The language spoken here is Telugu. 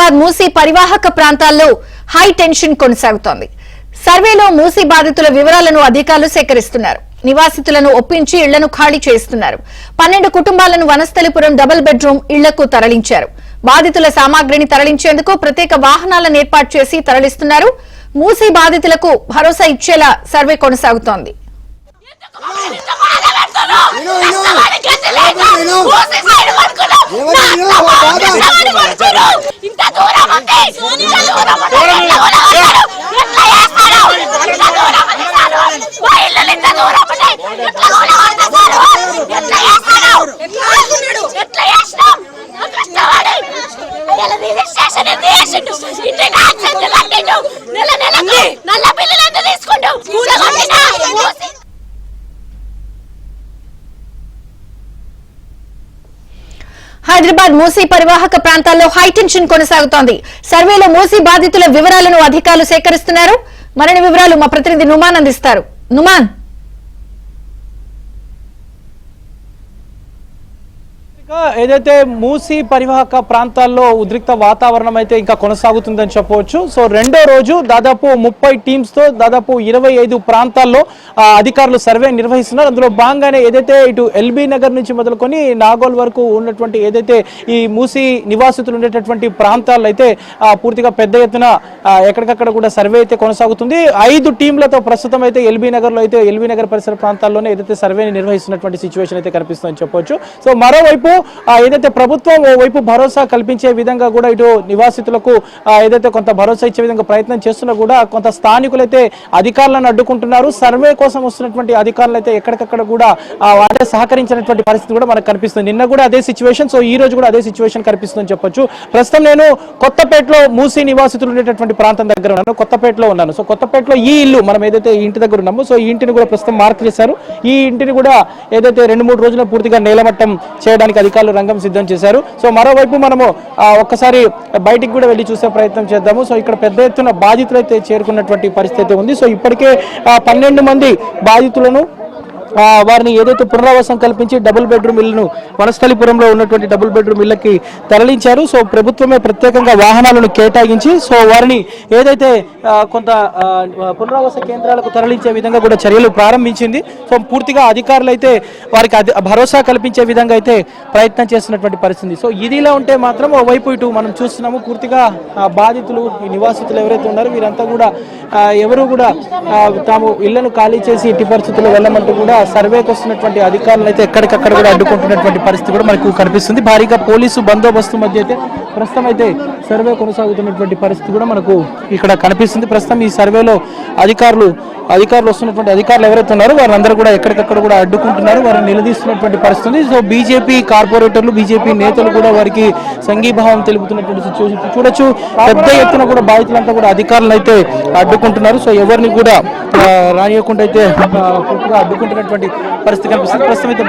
హైదరాబాద్ మూసీ పరివాహక ప్రాంతాల్లో హై టెన్షన్ కొనసాగుతోంది. సర్వేలో మూసీ బాధితుల వివరాలను అధికారులు సేకరిస్తున్నారు. నివాసితులను ఒప్పించి ఇళ్లను ఖాళీ చేస్తున్నారు. 12 కుటుంబాలను వనస్థలిపురం డబుల్ బెడ్రూమ్ ఇళ్లకు తరలించారు. బాధితుల సామాగ్రిని తరలించేందుకు ప్రత్యేక వాహనాలను ఏర్పాటు చేసి తరలిస్తున్నారు. మూసీ బాధితులకు భరోసా ఇచ్చేలా సర్వే కొనసాగుతోంది. హైదరాబాద్ మూసీ పరివాహక ప్రాంతాల్లో హైటెన్షన్ కొనసాగుతోంది. సర్వేలో మూసీ బాధితుల వివరాలను అధికారులు సేకరిస్తున్నారు. మరిన్ని వివరాలు మా ప్రతినిధి నుమాన్ అందిస్తారు. నుమాన్, ఏదైతే మూసీ పరివాహక ప్రాంతాల్లో ఉద్రిక్త వాతావరణం అయితే ఇంకా కొనసాగుతుందని చెప్పవచ్చు. సో రెండో రోజు దాదాపు 30 టీమ్స్ తో దాదాపు 25 ప్రాంతాల్లో అధికారులు సర్వే నిర్వహిస్తున్నారు. అందులో భాగంగానే ఏదైతే ఇటు ఎల్బీ నగర్ నుంచి మొదలుకొని నాగోల్ వరకు ఉన్నటువంటి ఏదైతే ఈ మూసీ నివాసితులు ఉండేటటువంటి ప్రాంతాల్లో అయితే పూర్తిగా పెద్ద ఎత్తున ఎక్కడికక్కడ కూడా సర్వే అయితే కొనసాగుతుంది. 5 టీంలతో ప్రస్తుతం అయితే ఎల్బీ నగర్ లో అయితే ఎల్బీ నగర్ పరిసర ప్రాంతాల్లోనే ఏదైతే సర్వేని నిర్వహిస్తున్నటువంటి సిచ్యువేషన్ అయితే కనిపిస్తుందని చెప్పవచ్చు. సో మరోవైపు ఏదైతే ప్రభుత్వం ఓవైపు భరోసా కల్పించే విధంగా కూడా ఇటు నివాసితులకు ఏదైతే కొంత భరోసా ఇచ్చే విధంగా ప్రయత్నం చేస్తున్నా కూడా కొంత స్థానికులైతే అధికారులను అడ్డుకుంటున్నారు. సర్వే కోసం వస్తున్నటువంటి అధికారులు అయితే ఎక్కడికక్కడ కూడా వారే సహకరించినటువంటి పరిస్థితి కూడా మనకు కనిపిస్తుంది. నిన్న కూడా అదే సిచ్యువేషన్, సో ఈ రోజు కూడా అదే సిచ్యువేషన్ కనిపిస్తుందని చెప్పొచ్చు. ప్రస్తుతం నేను కొత్తపేటలో మూసీ నివాసితులు ఉండేటటువంటి ప్రాంతం దగ్గర ఉన్నాను. కొత్తపేటలో ఉన్నాను. సో కొత్తపేటలో ఈ ఇల్లు మనం ఏదైతే ఈ ఇంటి దగ్గర ఉన్నామో, సో ఈ ఇంటిని కూడా ప్రస్తుతం మార్క్ చేశారు. ఈ ఇంటిని కూడా ఏదైతే 2-3 రోజుల పూర్తిగా నేలమట్టం చేయడానికి అధికారులు రంగం సిద్ధం చేశారు. సో మరోవైపు మనము ఒక్కసారి బయటికి కూడా వెళ్ళి చూసే ప్రయత్నం చేద్దాము. సో ఇక్కడ పెద్ద ఎత్తున బాధితులు అయితే చేరుకున్నటువంటి పరిస్థితి ఉంది. సో ఇప్పటికే 12 మంది బాధితులను వారిని ఏదైతే పునరావాసం కల్పించి డబుల్ బెడ్రూమ్ ఇళ్లను వనస్థలిపురంలో ఉన్నటువంటి డబుల్ బెడ్రూమ్ ఇళ్లకి తరలించారు. సో ప్రభుత్వమే ప్రత్యేకంగా వాహనాలను కేటాయించి సో వారిని ఏదైతే కొంత పునరావాస కేంద్రాలకు తరలించే విధంగా కూడా చర్యలు ప్రారంభించింది. సో పూర్తిగా అధికారులు అయితే వారికి భరోసా కల్పించే విధంగా అయితే ప్రయత్నం చేస్తున్నటువంటి పరిస్థితి. సో ఇదిలా ఉంటే మాత్రం ఓవైపు ఇటు మనం చూస్తున్నాము పూర్తిగా బాధితులు ఈ నివాసితులు ఎవరైతే ఉన్నారో వీరంతా కూడా ఎవరు కూడా తాము ఇళ్లను ఖాళీ చేసి ఇట్టి పరిస్థితుల్లో వెళ్ళమంటూ కూడా సర్వేకి వస్తున్నటువంటి అధికారులు అయితే ఎక్కడికక్కడ కూడా అడ్డుకుంటున్నటువంటి పరిస్థితి కూడా మనకు కనిపిస్తుంది. భారీగా పోలీసు బందోబస్తు మధ్య అయితే ప్రస్తుతం అయితే సర్వే కొనసాగుతున్నటువంటి పరిస్థితి కూడా మనకు ఇక్కడ కనిపిస్తుంది. ప్రస్తుతం ఈ సర్వేలో అధికారులు వస్తున్నటువంటి అధికారులు ఎవరైతే ఉన్నారో వారందరూ కూడా ఎక్కడికక్కడ కూడా అడ్డుకుంటున్నారు, వారిని నిలదీస్తున్నటువంటి పరిస్థితి. సో బీజేపీ కార్పొరేటర్లు, బీజేపీ నేతలు కూడా వారికి సంఘీభావం తెలుపుతున్నటువంటి సిచ్యువేషన్ చూడొచ్చు. పెద్ద ఎత్తున కూడా బాధితులంతా కూడా అధికారులు అయితే అడ్డుకుంటున్నారు. సో ఎవరిని కూడా రానియకుండా అయితే పూర్తిగా అడ్డుకుంటున్నటువంటి పరిస్థితి కనిపిస్తుంది. ప్రస్తుతం అయితే